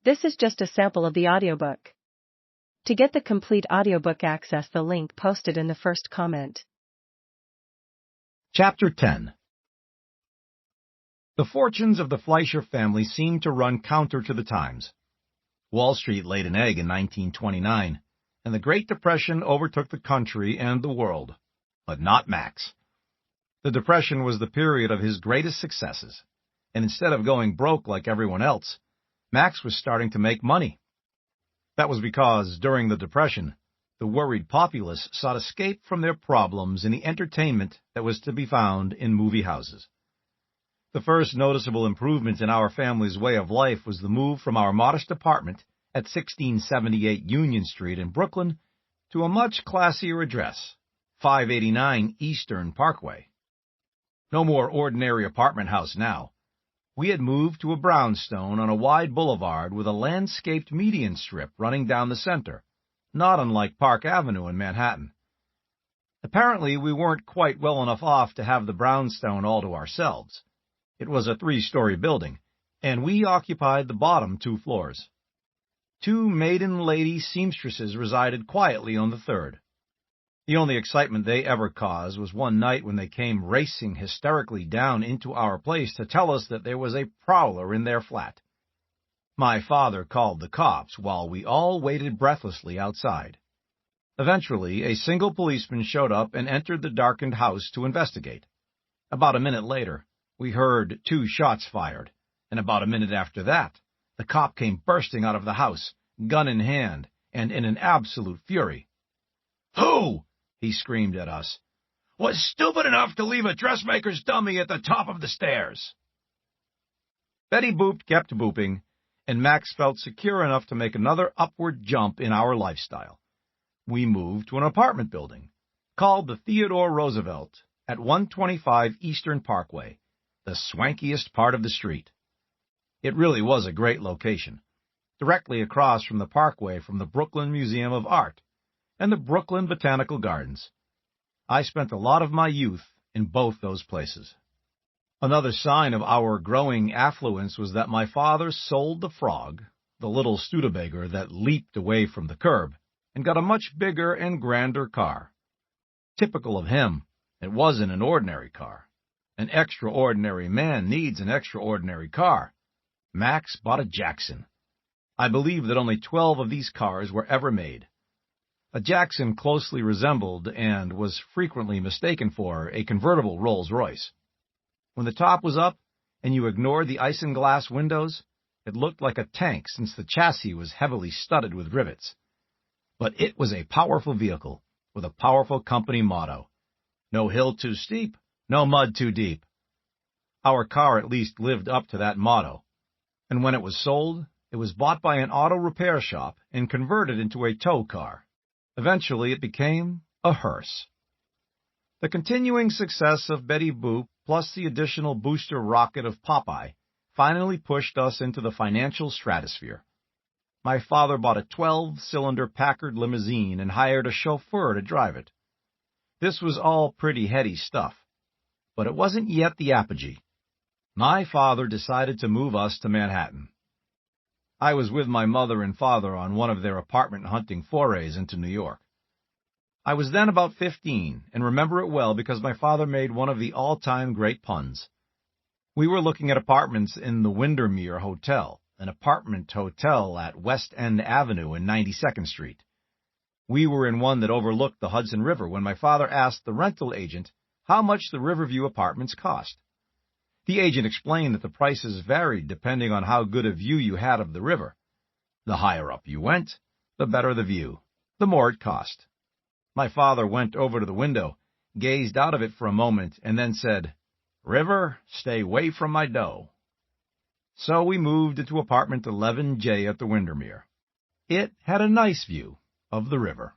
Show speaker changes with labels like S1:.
S1: This is just a sample of the audiobook. To get the complete audiobook, access the link posted in the first comment.
S2: Chapter 10. The fortunes of the Fleischer family seemed to run counter to the times. Wall Street laid an egg in 1929, and the Great Depression overtook the country and the world. But not Max. The Depression was the period of his greatest successes, and instead of going broke like everyone else, Max was starting to make money. That was because, during the Depression, the worried populace sought escape from their problems in the entertainment that was to be found in movie houses. The first noticeable improvement in our family's way of life was the move from our modest apartment at 1678 Union Street in Brooklyn to a much classier address, 589 Eastern Parkway. No more ordinary apartment house now. We had moved to a brownstone on a wide boulevard with a landscaped median strip running down the center, not unlike Park Avenue in Manhattan. Apparently, we weren't quite well enough off to have the brownstone all to ourselves. It was a 3-story building, and we occupied the bottom 2 floors. 2 maiden lady seamstresses resided quietly on the 3rd. The only excitement they ever caused was one night when they came racing hysterically down into our place to tell us that there was a prowler in their flat. My father called the cops while we all waited breathlessly outside. Eventually, a single policeman showed up and entered the darkened house to investigate. About a minute later, we heard 2 shots fired, and about a minute after that, the cop came bursting out of the house, gun in hand, and in an absolute fury. "Who?" he screamed at us. "Was stupid enough to leave a dressmaker's dummy at the top of the stairs?" Betty Boop kept booping, and Max felt secure enough to make another upward jump in our lifestyle. We moved to an apartment building, called the Theodore Roosevelt, at 125 Eastern Parkway, the swankiest part of the street. It really was a great location, directly across from the Parkway from the Brooklyn Museum of Art and the Brooklyn Botanical Gardens. I spent a lot of my youth in both those places. Another sign of our growing affluence was that my father sold the Frog, the little Studebaker that leaped away from the curb, and got a much bigger and grander car. Typical of him, it wasn't an ordinary car. An extraordinary man needs an extraordinary car. Max bought a Jackson. I believe that only 12 of these cars were ever made. A Jackson closely resembled and was frequently mistaken for a convertible Rolls-Royce. When the top was up and you ignored the isinglass windows, it looked like a tank since the chassis was heavily studded with rivets. But it was a powerful vehicle with a powerful company motto: "No hill too steep, no mud too deep." Our car at least lived up to that motto, and when it was sold, it was bought by an auto repair shop and converted into a tow car. Eventually, it became a hearse. The continuing success of Betty Boop, plus the additional booster rocket of Popeye, finally pushed us into the financial stratosphere. My father bought a 12-cylinder Packard limousine and hired a chauffeur to drive it. This was all pretty heady stuff, but it wasn't yet the apogee. My father decided to move us to Manhattan. I was with my mother and father on one of their apartment hunting forays into New York. I was then about 15, and remember it well because my father made one of the all-time great puns. We were looking at apartments in the Windermere Hotel, an apartment hotel at West End Avenue and 92nd Street. We were in one that overlooked the Hudson River when my father asked the rental agent how much the Riverview apartments cost. The agent explained that the prices varied depending on how good a view you had of the river. The higher up you went, the better the view, the more it cost. My father went over to the window, gazed out of it for a moment, and then said, "River, stay away from my dough." So we moved into apartment 11J at the Windermere. It had a nice view of the river.